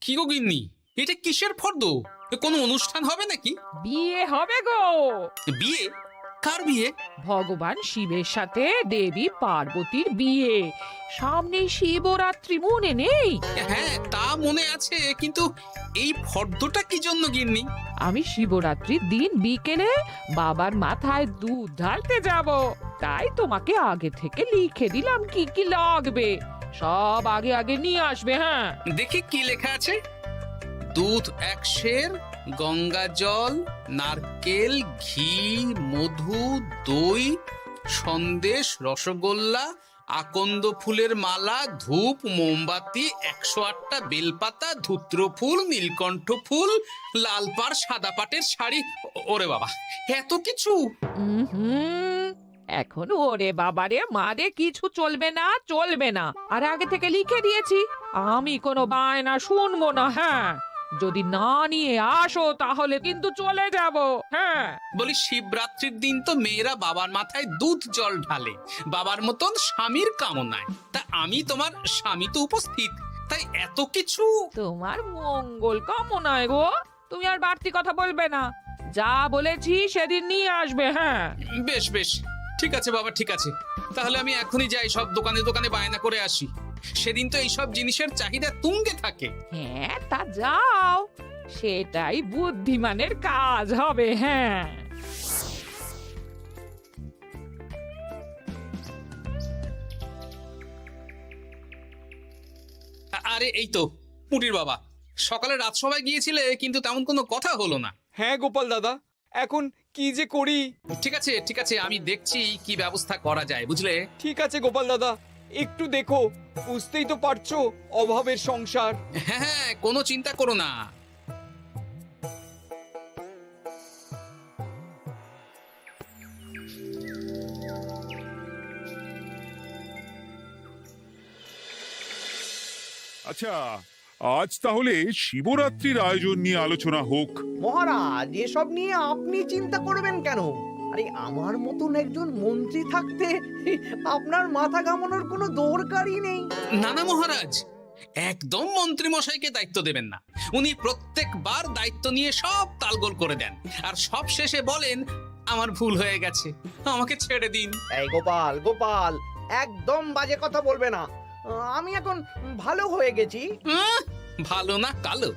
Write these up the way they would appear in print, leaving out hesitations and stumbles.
কি গো গিন্নি, এটা কিসের ফর্দ? কোনো অনুষ্ঠান হবে নাকি? বিয়ে হবে গো। বিয়ে? কার বিয়ে? ভগবান শিবের সাথে দেবী পার্বতীর বিয়ে। সামনেই শিবরাত্রি, মনে নেই? হ্যাঁ, তা মনে আছে, কিন্তু এই ফর্দটা কি জন্য গিন্নি? আমি শিবরাত্রির দিন বিকেলে বাবার মাথায় দুধ ঢালতে যাব, তাই তোমাকে আগে থেকে লিখে দিলাম কি কি লাগবে। সব আগে আগে নিয়ে আসবে। হ্যাঁ, দেখি কি লেখা আছে। দুধ 1 সের, গঙ্গা জল, নারকেল, ঘি, মধু, দই, সন্দেশ, রসগোল্লা, আকন্দ ফুলের মালা, ধূপ, মোমবাতি, 108টা বেলপাতা, ধূত্র ফুল, নীলকণ্ঠ ফুল, লাল পাড় সাদা পাটের শাড়ি। ওরে বাবা, এত কিছু! হুম, এখন ওরে বাবারে মারে কিছু চলবে না, চলবে না। আর আগে থেকে লিখে দিয়েছি, আমি কোনো বায়না শুনবো না। হ্যাঁ, যদি না নিয়ে আসো তাহলে কিন্তু চলে যাব। হ্যাঁ, বলি, শিবরাত্রির দিন তো মেয়েরা বাবার মাথায় দুধ জল ঢালে বাবার মতন স্বামীর কামনায়। তা আমি তোমার স্বামী তো উপস্থিত, তাই এত কিছু। তোমার মঙ্গল কামনায় গো। তুমি আর বাড়তি কথা বলবে না, যা বলেছি সেদিন নিয়ে আসবে। হ্যাঁ, বেশ বেশ, ঠিক আছে বাবা, ঠিক আছে। তাহলে আমি এখনই যাই, সব দোকানে দোকানে বায়না করে আসি। সেদিন তো এইসব জিনিসের চাহিদা তুঙ্গে থাকে। হ্যাঁ, তা যাও, সেটাই বুদ্ধিমানের কাজ হবে। হ্যাঁ, আরে এই তো পুটির বাবা, সকালে রাজসভায় গিয়েছিলে কিন্তু তেমন কোনো কথা হলো না। হ্যাঁ গোপাল দাদা, এখন কি যে করি। ঠিক আছে ঠিক আছে, আমি দেখছি কি ব্যবস্থা করা যায়, বুঝলে। ঠিক আছে গোপাল দাদা, একটু দেখো, বুঝতেই তো পারছো অভাবের সংসার। হ্যাঁ হ্যাঁ, কোনো চিন্তা করো না। আচ্ছা, আজ তাহলে শিবরাত্রির আয়োজন নিয়ে আলোচনা হোক। মহারাজ, এসব নিয়ে আপনি চিন্তা করবেন কেন? আরে আমার মতন একজন মন্ত্রী থাকতে আপনার মাথা ঘামানোর কোনো দরকারই নেই। না না মহারাজ, একদম মন্ত্রী মশাইকে দায়িত্ব দেবেন না। উনি প্রত্যেকবার দায়িত্ব নিয়ে সব তালগোল করে দেন, আর সব শেষে বলেন আমার ভুল হয়ে গেছে, আমাকে ছেড়ে দিন। এই গোপাল গোপাল, একদম বাজে কথা বলবে না। আমি এখন ভালো হয়ে গেছি। ভালো না কালো?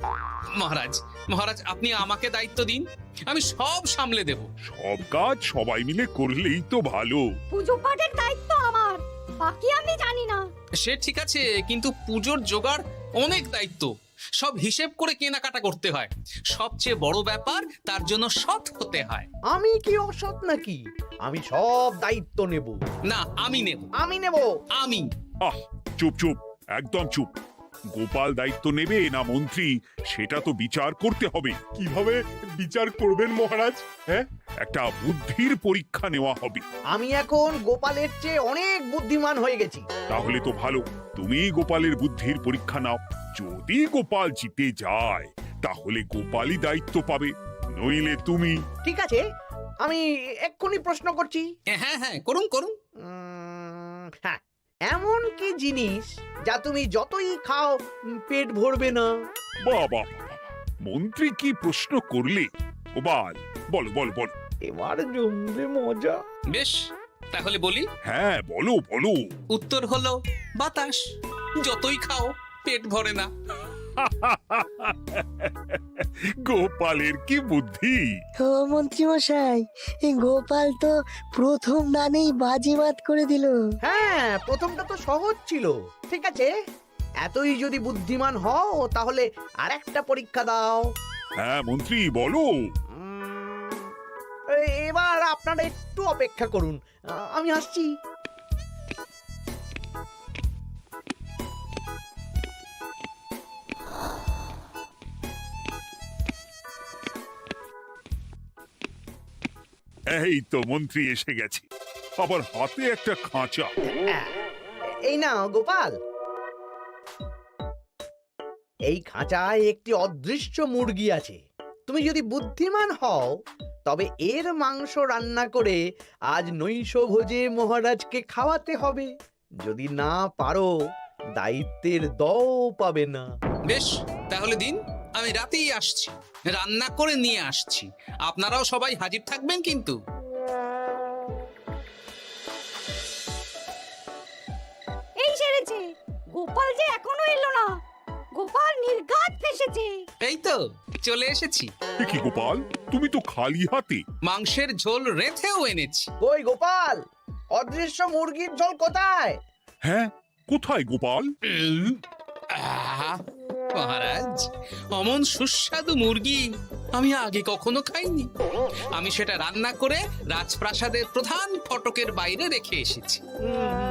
মহারাজ মহারাজ, আপনি আমাকে দায়িত্ব দিন, আমি সব সামলে দেব। সব কাজ সবাই মিলে করলেই তো ভালো। পুজো পাঠের দায়িত্ব আমার, বাকি আমি জানি না। সে ঠিক আছে, কিন্তু পুজোর জোগাড় অনেক দায়িত্ব, সব হিসেব করে কেনাকাটা করতে হয়। সবচেয়ে বড় ব্যাপার, তার জন্য সৎ হতে হয়। আমি কি অসৎ নাকি? আমি সব দায়িত্ব নেব। না, আমি নেব। আমি নেব। আমি। আহ, চুপ চুপ, একদম চুপ। গোপাল দায়িত্ব নেবে না মন্ত্রী, সেটা তো বিচার করতে হবে। কিভাবে বিচার করবেন মহারাজ? হ্যাঁ, একটা বুদ্ধির পরীক্ষা নেওয়া হবে। আমি এখন গোপালের চেয়ে অনেক বুদ্ধিমান হয়ে গেছি। তাহলে তো ভালো, তুমি গোপালের বুদ্ধির পরীক্ষা নাও। যদি গোপাল জিতে যায় তাহলে গোপালই দায়িত্ব পাবে, নইলে তুমি। ঠিক আছে, আমি এক্ষুনি প্রশ্ন করছি। হ্যাঁ হ্যাঁ, করুন করুন। হ্যাঁ, এমন কি জিনিস যা তুমি যতই খাও পেট ভরবে না? বাবা, মন্ত্রী কি প্রশ্ন করলে! গোপাল, বলো বলো বলো। এবার জমবে মজা। বেশ, তাহলে বলি। হ্যাঁ, বলো বলো। উত্তর হলো বাতাস। যতই খাও পেট ভরে না। গোপালের কি বুদ্ধি! ও মন্ত্রী মশাই, এই গোপাল তো প্রথম দানেই বাজিমাত করে দিল। হ্যাঁ, প্রথমটা তো সহজ ছিল। ঠিক আছে, এতই যদি বুদ্ধিমান হও তাহলে আরেকটা পরীক্ষা দাও। হ্যাঁ মন্ত্রী, বলো। এবার আপনারা একটু অপেক্ষা করুন, আমি আসছি। এই তো মন্ত্রী এসে গেছে, আবার হাতে একটা খাঁচা। এই নাও গোপাল, এই খাঁচায় একটি অদৃশ্য মুরগি আছে। তুমি যদি বুদ্ধিমান হও তবে এর মাংস রান্না করে আজ নৈশভোজে মহারাজকে খাওয়াতে হবে। যদি না পারো, দায়িত্বের দও পাবে না। বেশ, তাহলে দিন, আমি রাতেই আসছি, রান্না করে নিয়ে আসছি। আপনারাও সবাই হাজির থাকবেন কিন্তু। এই সেরেছে, গোপাল যে এখনো এলো না। গোপাল নির্ঘাত ফেসেছে। এই তো চলে এসেছি। এ কি গোপাল, তুমি তো খালি হাতে। মাংসের ঝোল রেঁধেও এনেছি। কই গোপাল, অদৃশ্য মুরগির ঝোল কোথায়? হ্যাঁ, কোথায় গোপাল? আহ, মহারাজ, অমন সুস্বাদু মুরগি আমি আগে কখনো খাইনি। আমি সেটা রান্না করে রাজপ্রাসাদের প্রধান ফটকের বাইরে রেখে এসেছি।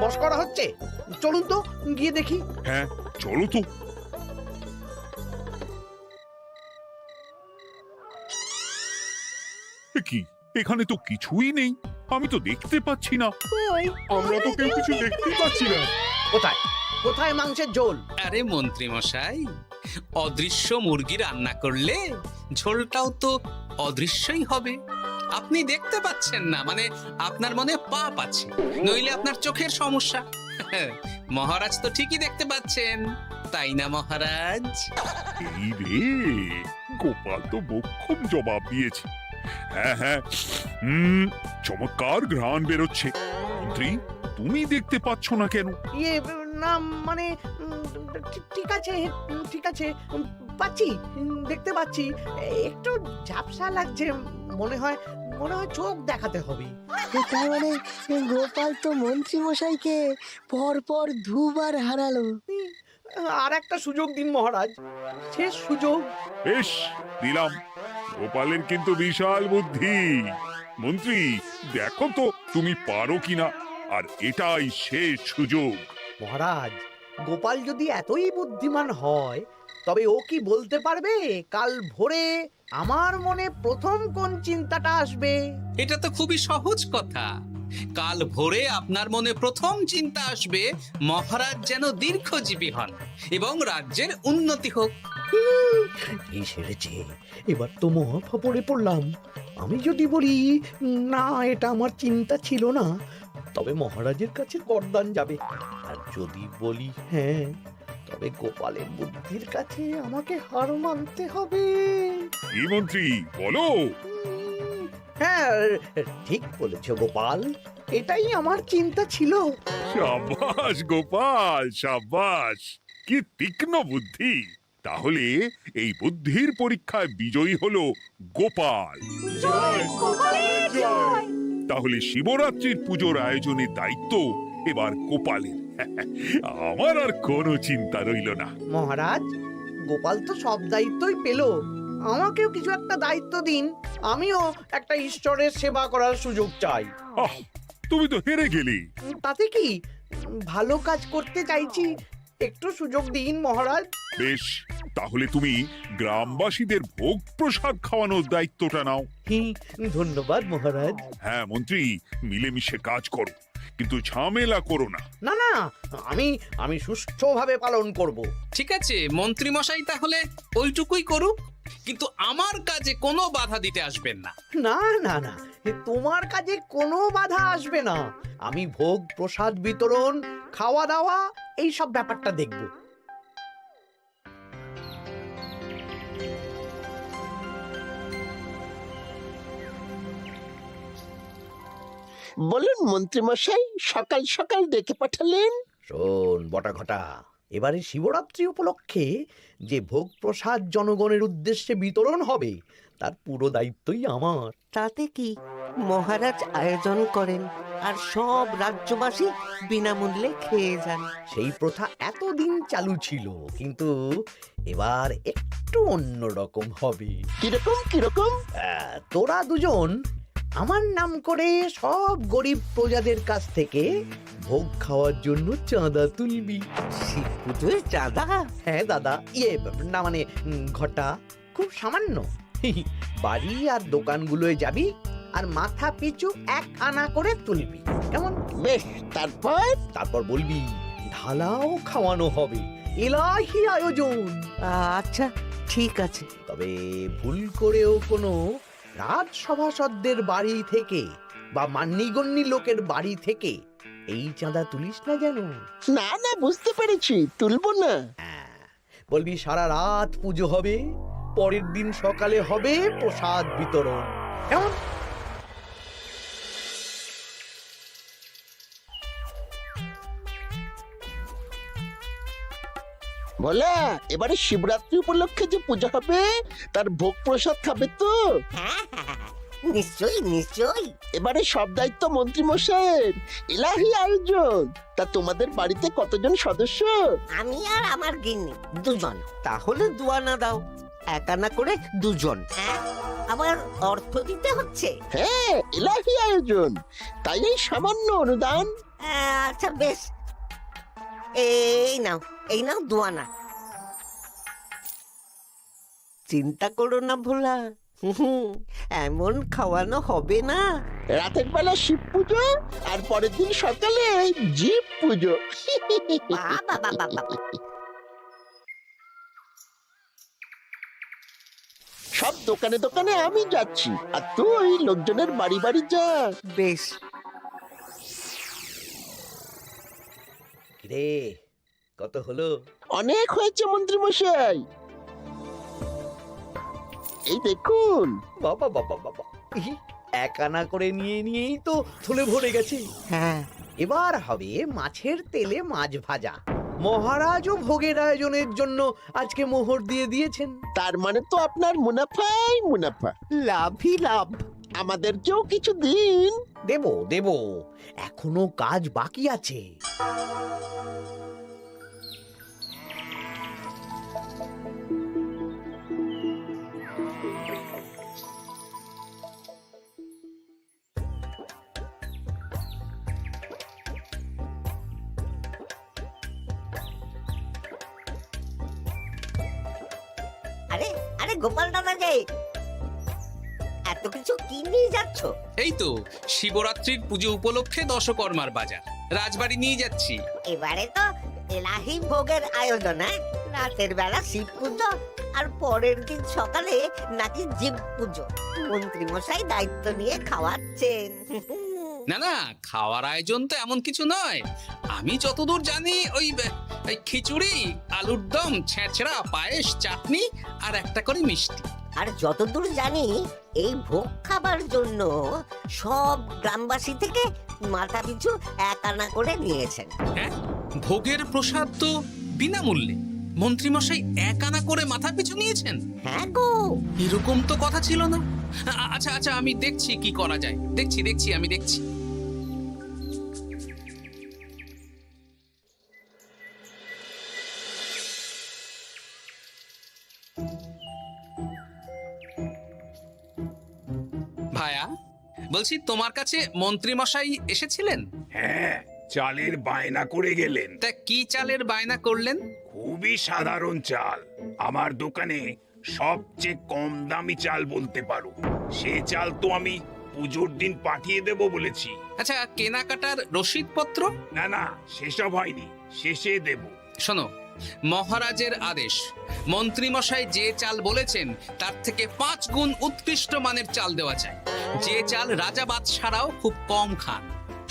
মস্করা হচ্ছে? চলুন তো গিয়ে দেখি। হ্যাঁ, চলো তো। এ কি, এখানে তো কিছুই নেই, আমি তো দেখতে পাচ্ছি না। আমরা তো কেউ কিছু দেখতেই পাচ্ছি না। কোথায় কোথায় মাংসের ঝোল? আরে মন্ত্রী মশাই, অদৃশ্য মুরগি রান্না করলে ঝোলটাও তো অদৃশ্যই হবে। আপনি দেখতে পাচ্ছেন না, মানে আপনার মনে পাপ আছে, নইলে আপনার চোখের সমস্যা। মহারাজ তো ঠিকই দেখতে পাচ্ছেন, তাই না মহারাজ? এই রে, গোপাল তো মোক্ষম জবাব দিয়েছে। হ্যাঁ হ্যাঁ, চমৎকার ঘ্রাণ বেরোচ্ছে। মন্ত্রী, তুমি দেখতে পাচ্ছ না কেন? ইয়ে না মানে ঠিক আছে ঠিক আছে, পাচ্ছি, দেখতে পাচ্ছি। একটু ঝাপসা লাগছে, মনে হয় চোখ দেখাতে হবে। তার মানে গোপাল তো মন্ত্রী মশাইকে পরপর দুবার হারালো। আর একটা সুযোগ দিন মহারাজ, শেষ সুযোগ। বেশ, দিলাম। গোপালের কিন্তু বিশাল বুদ্ধি। মন্ত্রী, দেখো তো তুমি পারো কিনা, আর এটাই শেষ সুযোগ। মহারাজ, গোপাল যদি এতই বুদ্ধিমান হয়, তবে ও কি বলতে পারবে কাল ভোরে আমার মনে প্রথম কোন চিন্তাটা আসবে? এটা তো খুবই সহজ কথা। কাল ভোরে আপনার মনে প্রথম চিন্তা আসবে মহারাজ যেন দীর্ঘজীবী হন এবং রাজ্যের উন্নতি হোক। এই সেরেছে, এবার তো মহা ফাপড়ে পড়লাম। আমি যদি বলি না, এটা আমার চিন্তা ছিল না, তবে মহারাজের কাছে বরদান যাবে। আর যদি বলি হ্যাঁ, তবে গোপালের বুদ্ধির কাছে আমাকে হার মানতে হবে। কি মন্ত্রী, বলো। হ্যাঁ, ঠিক বলেছ গোপাল, এটাই আমার চিন্তা ছিল। সাবাস গোপাল, সাবাস, কি তীক্ষ্ণ বুদ্ধি। তাহলে এই বুদ্ধির পরীক্ষায় বিজয়ী হলো গোপাল। জয় গোপালের জয়। তাহলে শিবরাত্রির পুজোর আয়োজনের দায়িত্ব এবার গোপালের। আমার আর কোনো চিন্তা রইল না। মহারাজ, গোপাল তো সব দায়িত্বই পেল, আমাকেও কিছু একটা দায়িত্ব দিন। আমিও একটা ঈশ্বরের সেবা করার সুযোগ চাই। আহ, তুমি তো হেরে গেলে। তাতে কি, ভালো কাজ করতে চাইছি, একটু সুযোগ দিন মহারাজ। বেশ, তাহলে তুমি গ্রামবাসীদের ভোগ প্রসাদ খাওয়ানোর দায়িত্বটা নাও। ধন্যবাদ মহারাজ। হ্যাঁ মন্ত্রী, মিলেমিশে কাজ করো, কিন্তু ঝামেলা করো না। না না, আমি সুষ্ঠুভাবে পালন করব। ঠিক আছে মন্ত্রী মশাই, তাহলে ওইটুকুই করুক, কিন্তু আমার কাজে কোনো বাধা দিতে আসবেন না। না না না, তোমার কাজে কোনো বাধা আসবে না। আমি ভোগ প্রসাদ বিতরণ, খাওয়া দাওয়া, এই সব ব্যাপারটা দেখব। বলুন মন্ত্রী মশাই, সকাল সকাল ডেকে পাঠালেন। শোন বটা ঘটা, এবারে শিবরাত্রি উপলক্ষে যে ভোগ প্রসাদ জনগণের উদ্দেশ্যে বিতরণ হবে, তার পুরো দায়িত্বই আমার। তাতে কি, মহারাজ আয়োজন করেন আর সব রাজ্যবাসী বিনামূল্যে খেয়ে যান। সেই প্রথা এতদিন চালু ছিল, কিন্তু এবার একটু অন্যরকম হবে। কিরকম কিরকম? তোরা দুজন আমার নাম করে সব গরিব প্রজাদের কাছ থেকে ভোগ খাওয়ার জন্য চাঁদা তুলবি। শিব পুজোর চাঁদা? হ্যাঁ দাদা, না মানে ঘটা, খুব সামান্য। বাড়ি আর দোকানগুলোয় যাবি আর মাথা পিছু 1 আনা করে তুলবি, কেমন? বেশ, তারপর বলবি ঢালাও খাওয়ানো হবে, এলাহি আয়োজন। আচ্ছা ঠিক আছে। তবে ভুল করেও কোনো রাজসভাসদদের বাড়ি থেকে বা মান্যিগণ্যি লোকের বাড়ি থেকে এই চাঁদা তুলিস না যেন। না না, বুঝতে পেরেছি, তুলবো না। বলবি সারা রাত পুজো হবে, পরের দিন সকালে হবে প্রসাদ বিতরণ। কেমন? বলা, এবারে শিবরাত্রি উপলক্ষে যে পূজা হবে তার ভোগ প্রসাদ খাবে তো? হ্যাঁ হ্যাঁ, নিশ্চয়ই নিশ্চয়ই। এবারে সব দায়িত্ব মন্ত্রী মশাইয়ের, এলাহি আয়োজন। তা তোমাদের বাড়িতে কতজন সদস্য? আমি আর আমার গিন্নি দুজন। তাহলে দুয়ানা দাও, এক আনা করে দুজন। হ্যাঁ, আবার অর্থ দিতে হচ্ছে। হ্যাঁ, এলাহি আয়োজন, তাই এই সামান্য অনুদান। আচ্ছা বেশ, এই নাও দুয়ানা। চিন্তা করো না ভোলা, এমন খাওয়ানো হবে না। রাতের বেলা শিব পুজো আর পরের দিন সকালে জীব পুজো। বাবা বাবা বাবা, সব দোকানে দোকানে আমি যাচ্ছি, আর তুই লোকজনের বাড়ি বাড়ি যা। বেশ। রে, কত হলো? অনেক হয়েছে মন্ত্রী মশাই, এই দেখুন। বাবা বাবা বাবা, এক আনা করে নিয়েই তো থলে ভরে গেছে। হ্যাঁ, এবার হবে মাছের তেলে মাছ ভাজা। মহারাজও ভোগের আয়োজনের জন্য আজকে মোহর দিয়ে দিয়েছেন। তার মানে তো আপনার মুনাফাই মুনাফা, লাভই লাভ। আমাদেরকেও কিছু দিন। দেব দেব, এখনো কাজ বাকি আছে। আরে আরে গোপাল দাদা যে, এত কিছু কি নিয়ে যাচ্ছ? এই তো শিবরাত্রির পুজো উপলক্ষে দশকর্মার বাজার রাজবাড়ি নিয়ে যাচ্ছি। এবারে তো এলাহি ভোগের আয়োজন। হ্যাঁ, রাতের বেলা শিব পুজো আর পরের দিন সকালে নাকি জীব পুজো। মন্ত্রী মশাই দায়িত্ব নিয়ে খাওয়াচ্ছেন। না না, খাওয়ার আয়োজন তো এমন কিছু নয়। আমি যতদূর জানি ওই খিচুড়ি, আলুর দম, ছেঁচড়া, পায়েস, চাটনি আর একটা করে মিষ্টি। আর যতদূর জানি এই ভোগ খাবার জন্য সব গ্রামবাসী থেকে মাথা পিছু এক আনা করে নিয়েছেন। হ্যাঁ, ভোগের প্রসাদ তো বিনামূল্যে। মন্ত্রীমশাই এক আনা করে মাথা পিছু নিয়েছেন? হ্যাঁ গো, এরকম তো কথা ছিল না। আচ্ছা আচ্ছা, আমি দেখছি কি করা যায়। দেখছি আমি দেখছি। ভায়া, বলছি তোমার কাছে মন্ত্রীমশাই এসেছিলেন? হ্যাঁ, চালের বায়না করে গেলেন। তা কি চালের বায়না করলেন? খুবই সাধারণ চাল, আমার দোকানে সবচেয়ে কম দামি চাল বলতে পারো। সে চাল তো আমি পুজোর দিন পাঠিয়ে দেব বলেছি। আচ্ছা, কেনাকাটার রসিদপত্র? না না, সেসব হয়নি, শেষে দেব। শোনো, মহারাজের আদেশ, মন্ত্রীমশাই যে চাল বলেছেন তার থেকে 5 গুণ উৎকৃষ্ট মানের চাল দেওয়া চাই। যে চাল রাজা বাদশারাও খুব কম খান,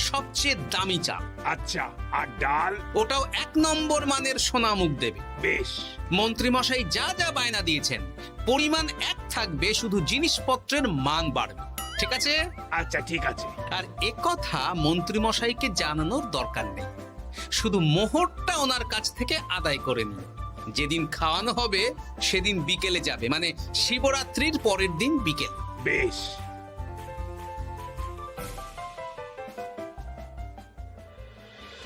সবচেয়ে দামি চাল। আচ্ছা, আর ডাল? ওটাও 1 নম্বর মানের সোনামুখ দেবে। বেশ। মন্ত্রীমশাই যা যা বায়না দিয়েছেন পরিমাণ এক থাকবে, শুধু জিনিসপত্রের মান বাড়বে। ঠিক আছে? আচ্ছা ঠিক আছে। আর একথা মন্ত্রীমশাইকে জানানোর দরকার নেই, শুধু মোহরটা ওনার কাছ থেকে আদায় করে নিন। যেদিন খাওয়ানো হবে সেদিন বিকেলে যাবে, মানে শিবরাত্রির পরের দিন বিকেল। বেশ।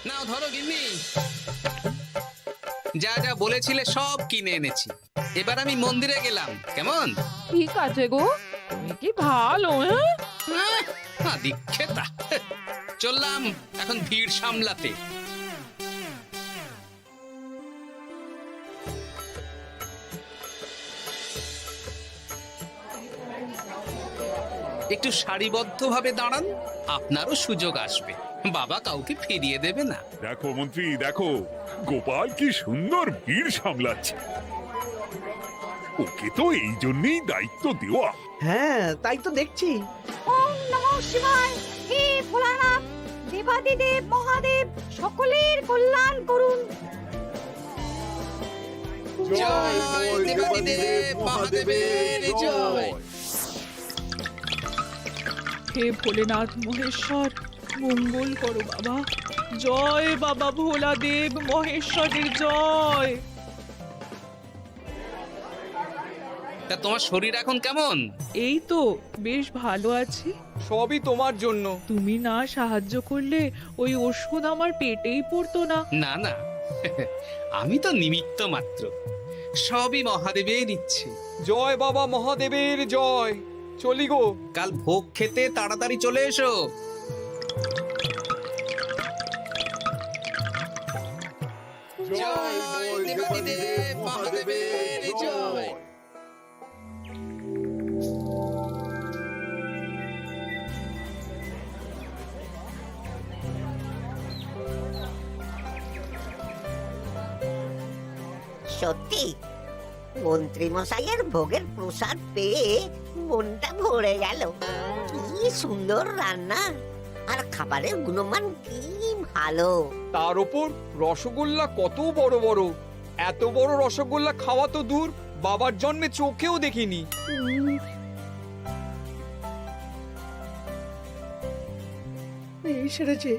নাও ধরো গিন্নি, যা যা বলেছিলে সব কিনে এনেছি। এবার আমি মন্দিরে গেলাম, কেমন? ঠিক আছে গো, তুমি কি ভালো। দীক্ষেতা, চললাম এখন ভিড় সামলাতে। একটু সারিবদ্ধভাবে দাঁড়ান, আপনারও সুযোগ আসবে। বাবা কাউকে ফিরিয়ে দেবে না। দেখো মন্ত্রী, দেখো গোপাল কি সুন্দর ভিড় সামলাচ্ছে। ওকে তো এই জন্যই দায়িত্ব দেওয়া। হ্যাঁ, তাই তো দেখছি। ওম নমঃ শিবায়। হে ভোলানাথ, দেবাদিদেব মহাদেব সকলের কল্যাণ করুন। জয় দেবাদিদেব মহাদেবের জয়। হে ভোলেনাথ মহেশ্বর, মঙ্গল করো বাবা। জয় বাবা ভোলাদেব মহেশ্বরের জয়। তা তোমার শরীর এখন কেমন? এই তো বেশ ভালো আছি। সবই তোমার জন্য। তুমি না সাহায্য করলে ওই ওষুধ আমার পেটেই পড়তো না। না না, আমি তো নিমিত্ত মাত্র, সবই মহাদেবের ইচ্ছে। জয় বাবা মহাদেবের জয়। চলি গো। কাল ভোগ খেতে তাড়াতাড়ি চলে এসো। জয় দেবাদিদেব মহাদেবের জয়। সত্যি মন্ত্রী মশাইয়ের ভোগের প্রসাদ পেয়ে মনটা ভরে গেল। কি সুন্দর রান্না, আর খাবারের গুণমান কি ভালো। তার উপর রসগোল্লা কত বড় বড়। এত বড় রসগোল্লা খাওয়া তো দূর, বাবার জন্মে চোখেও দেখিনি। এই সেরেছে।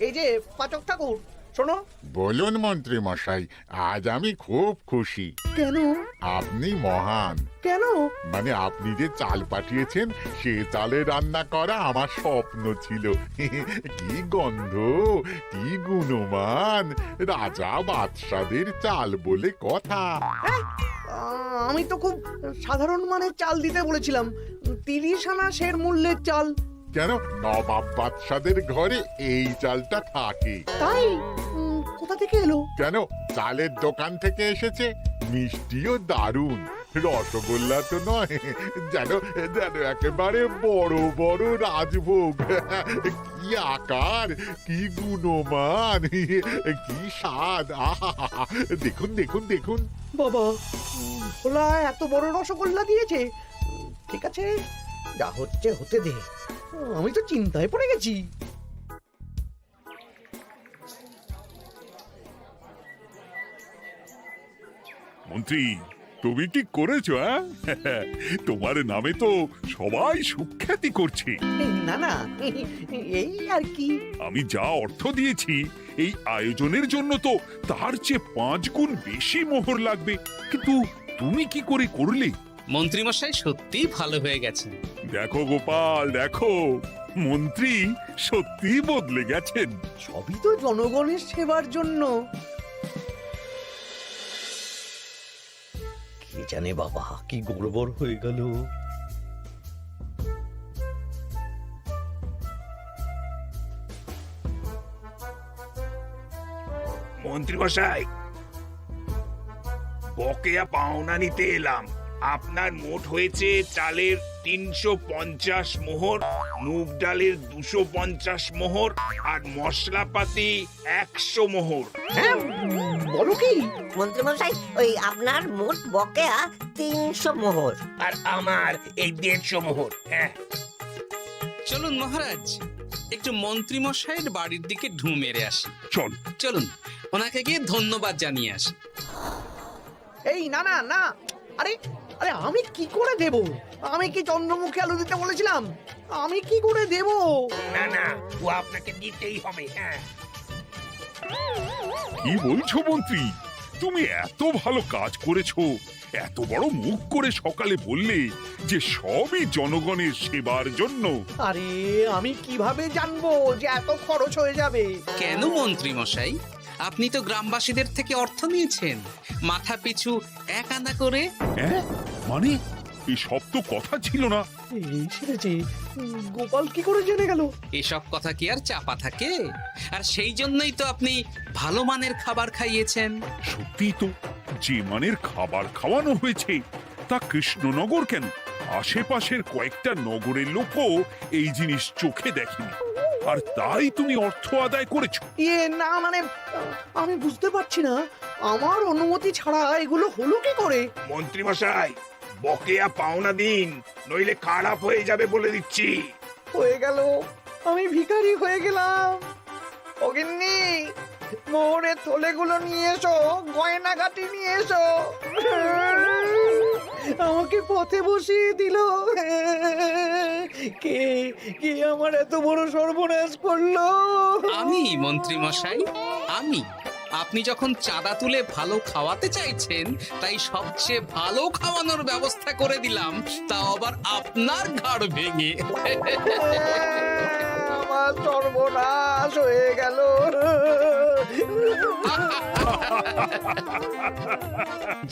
এই যে পাচক ঠাকুর, শোনো। বলুন মন্ত্রী মশাই, আজ আমি খুব খুশি। কেন? আপনি মহান। কেন? মানে আপনি যে চাল পাঠিয়েছেন সে চালে রান্না করা আমার স্বপ্ন ছিল। কি গন্ধ, কি গুণমান, রাজা বাদশাদের চাল বলে কথা। আমি তো খুব সাধারণ মানের চাল দিতে বলেছিলাম, 30 আনা শের মূল্যের চাল। কেন, নবাব বাদশাদের ঘরে এই চালটা থাকে। তাই? কোথা থেকে এলো? কেন, চালের দোকান থেকে এসেছে। মিষ্টিও দারুণ, রসগোল্লা তো নয়, যেন যেন একেবারে বড় বড় রাজভোগ। কি আকার, কি গুণমান, কি স্বাদ। আহা, দেখুন দেখুন দেখুন। বাবা, ভোলা এত বড় রসগোল্লা দিয়েছে। ঠিক আছে, যা হচ্ছে হতে দে। আমি তো চিন্তায় পড়ে গেছি। মন্ত্রী, তুমি কি করেছো? তোমার নামে তো সবাই সুখ্যাতি করছে। না না, এই আর কি। আমি যা অর্থ দিয়েছি এই আয়োজনের জন্য তো তার চেয়ে 5 গুণ বেশি মোহর লাগবে, কিন্তু তুমি কি করে করলে? মন্ত্রীমশাই সত্যিই ভালো হয়ে গেছেন। দেখো গোপাল, দেখো মন্ত্রী সত্যি বদলে গেছেন। সবই তো জনগণের সেবার জন্য। কে জানে বাবা, কি গড়বড় হয়ে গেল। মন্ত্রী মশাই, বকেয়া পাওনা নিতে এলাম। আপনার মোট হয়েছে চালের 350 মোহর, মুগ ডালের 250 মোহর, আর মশলাপাতি 100 মোহর। হ্যাঁ, বলো কি? মন্ত্রী মশাই, ওই আপনার মোট বকেয়া 300 মোহর। আর আমার এই 150 মোহর। হ্যাঁ, চলুন মহারাজ, একটু মন্ত্রীমশাইয়ের বাড়ির দিকে ঢু মেরে আসি। চল। চলুন, ওনাকে গিয়ে ধন্যবাদ জানিয়ে আসি। এই না না না, আরে আরে আমি কি করে দেব? আমি কি চন্দ্রমুখী আলু দিতে বলেছিলাম? আমি কি করে দেব? না না, ও আপনাকে দিতেই হবে। হ্যাঁ, কি বলছো মন্ত্রী? তুমি এত ভালো কাজ করেছো, এত বড় মুখ করে সকালে বললে যে সবই জনগণের সেবার জন্য। আরে আমি কিভাবে জানবো যে এত খরচ হয়ে যাবে? কেন মন্ত্রীমশাই, আপনি তো গ্রামবাসীদের থেকে অর্থ নিয়েছেন, মাথা পিছু 1 আনা করে। হ্যাঁ, মানে এসব তো কথা ছিল না। এই সেরেছে, গোপাল কি করে জেনে গেল? এসব কথা কি আর চাপা থাকে? আর সেই জন্যই তো আপনি ভালো মানের খাবার খাইয়েছেন। সত্যি তো, যে মানের খাবার খাওয়ানো হয়েছে তা কৃষ্ণনগর কেন, আশেপাশের কয়েকটা নগরের লোকও এই জিনিস চোখে দেখেনি, আর তাই তুমি অর্থ আদায় করেছো। না মানে, আমি বুঝতে পারছি না, আমার অনুমতি ছাড়া এগুলো হলো কি করে? মন্ত্রী মশাই, বকেয়া পাওনা দিন, নইলে খারাপ হয়ে যাবে বলে দিচ্ছি। হয়ে গেল, আমি ভিখারি হয়ে গেলাম। অগিন্নি, মোহরের থলেগুলো নিয়ে এসো, গয়নাগাটি নিয়ে এসো। আমাকে পথে বসিয়ে দিল। কে কে আমার এত বড় সর্বনাশ করলো? আমি মন্ত্রী মশাই, আমি। আপনি যখন চাঁদা তুলে ভালো খাওয়াতে চাইছেন, তাই সবচেয়ে ভালো খাওয়ানোর ব্যবস্থা করে দিলাম, তাও আবার আপনার ঘাড় ভেঙে। আমার সর্বনাশ হয়ে গেল।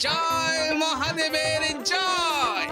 জয় মহাদেবের জয়।